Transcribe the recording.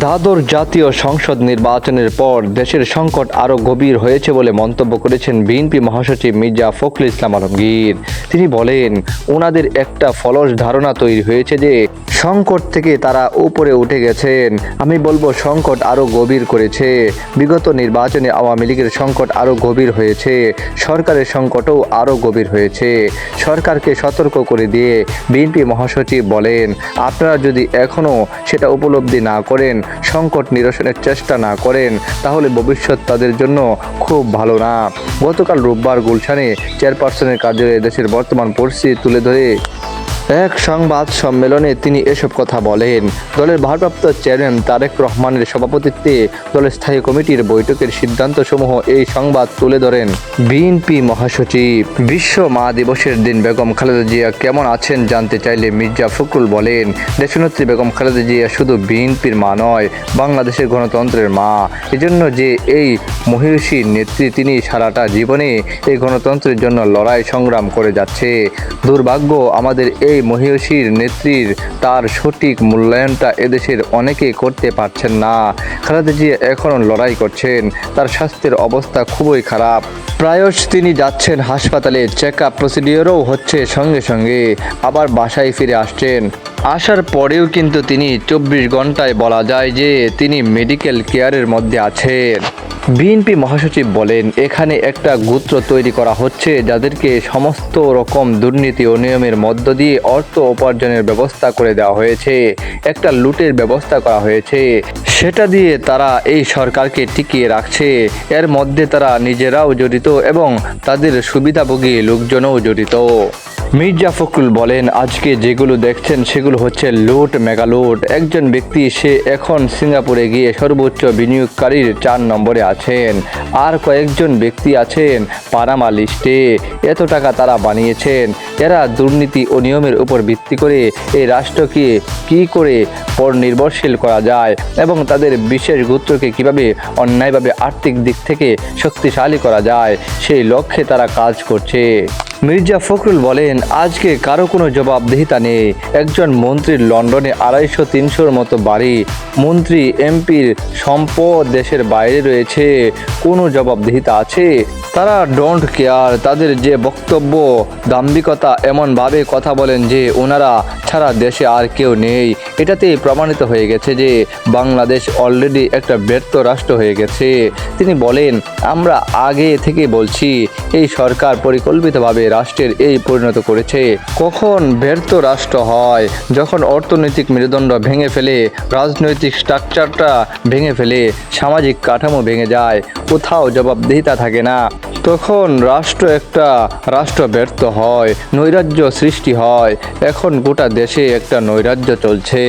দ্বাদশ জাতীয় সংসদ নির্বাচনের পর দেশের সংকট আরও গভীর হয়েছে বলে মন্তব্য করেছেন বিএনপি মহাসচিব মির্জা ফখরুল ইসলাম আলমগীর। তিনি বলেন, ওনাদের একটা ফলস ধারণা তৈরি হয়েছে যে সংকট থেকে তারা উপরে উঠে গেছেন। আমি বলবো সংকট আরও গভীর করেছে। বিগত নির্বাচনে আওয়ামী লীগের সংকট আরও গভীর হয়েছে, সরকারের সংকটও আরও গভীর হয়েছে। সরকারকে সতর্ক করে দিয়ে বিএনপি মহাসচিব বলেন, আপনারা যদি এখনও সেটা উপলব্ধি না করেন, সংকট নিরসনের চেষ্টা না করেন, তাহলে ভবিষ্যৎ তাদের জন্য খুব ভালো না। গতকাল রোববার গুলশানে চেয়ারপারসনের কার্যালয়ে দেশের বর্তমান পরিস্থিতি তুলে ধরে এক সংবাদ সম্মেলনে তিনি এসব কথা বলেন। দলের ভারপ্রাপ্ত চেয়ারম্যান তারেক রহমানের সভাপতিত্বে দলের স্থায়ী কমিটির বৈঠকের সিদ্ধান্তসমূহ এই সংবাদ তুলে ধরেন বিএনপি মহাসচিব। বিশ্ব মা দিবসের দিন বেগম খালেদা জিয়া কেমন আছেন জানতে চাইলে মির্জা ফখরুল বলেন, দেশনেত্রী বেগম খালেদা জিয়া শুধু বিএনপির মা নয়, বাংলাদেশের গণতন্ত্রের মা। এজন্য যে এই মহিষী নেত্রী, তিনি সারাটা জীবনে এই গণতন্ত্রের জন্য লড়াই সংগ্রাম করে যাচ্ছে। দুর্ভাগ্য আমাদের এই মহিষীর নেত্রীর তার সঠিক মূল্যায়নটা এদেশের অনেকে করতে পারছেন না। খালেদা জিয়া এখনও লড়াই করছেন, তার স্বাস্থ্যের অবস্থা খুবই খারাপ। প্রায়শ তিনি যাচ্ছেন হাসপাতালে, চেক আপ প্রসিডিওরও হচ্ছে, সঙ্গে সঙ্গে আবার বাসায় ফিরে আসছেন। আসার পরেও কিন্তু তিনি 24 ঘন্টায় বলা যায় যে তিনি মেডিকেল কেয়ারের মধ্যে আছেন। বিএনপি মহাসচিব বলেন, এখানে একটা গোত্র তৈরি করা হচ্ছে যাদেরকে সমস্ত রকম দুর্নীতি ও নিয়মের মধ্য দিয়ে অর্থ উপার্জনের ব্যবস্থা করে দেওয়া হয়েছে, একটা লুটের ব্যবস্থা করা হয়েছে, সেটা দিয়ে তারা এই সরকারকে টিকিয়ে রাখছে। এর মধ্যে তারা নিজেরাও জড়িত এবং তাদের সুবিধাভোগী লোকজনও জড়িত। মির্জা ফখরুল বলেন, আজকে যেগুলো দেখছেন সেগুলো হচ্ছে লুট, মেগা লুট। একজন ব্যক্তি, সে এখন সিঙ্গাপুরে গিয়ে সর্বোচ্চ বিনিয়োগকারীর 4 নম্বরে আছেন। আর কয়েকজন ব্যক্তি আছেন পানামা লিস্টে। এত টাকা তারা বানিয়েছেন। এরা দুর্নীতি ও নিয়মের উপর ভিত্তি করে এই রাষ্ট্রকে কী করে পরনির্ভরশীল করা যায় এবং তাদের বিশেষ গোত্রকে কিভাবে অন্যায়ভাবে আর্থিক দিক থেকে শক্তিশালী করা যায়, সেই লক্ষ্যে তারা কাজ করছে। মির্জা ফখরুল বলেন, আজকে কারো কোনো জবাবদিহিতা নেই। একজন মন্ত্রীর লন্ডনে 250-300 মতো বাড়ি, মন্ত্রী এমপির সম্পদ দেশের বাইরে রয়েছে, কোনো জবাবদিহিতা আছে? তারা ডোন্ট কেয়ার। তাদের যে বক্তব্য, দাম্ভিকতা, এমনভাবে কথা বলেন যে ওনারা ছাড়া দেশে আর কেউ নেই। এটাতেই প্রমাণিত হয়ে গেছে যে বাংলাদেশ অলরেডি একটা ব্যর্থ রাষ্ট্র হয়ে গেছে। তিনি বলেন, আমরা আগে থেকে বলছি, এই সরকার পরিকল্পিতভাবে রাষ্ট্রের এই পরিণত করেছে। কখন ব্যর্থ রাষ্ট্র হয়? যখন অর্থনৈতিক মেরুদণ্ড ভেঙে ফেলে, রাজনৈতিক স্ট্রাকচারটা ভেঙে ফেলে, সামাজিক কাঠামো ভেঙে যায়, কোথাও জবাবদিহিতা থাকে না, তখন রাষ্ট্র ব্যর্থ হয়, নৈরাজ্য সৃষ্টি হয়। এখন গোটা দেশে একটা নৈরাজ্য চলছে।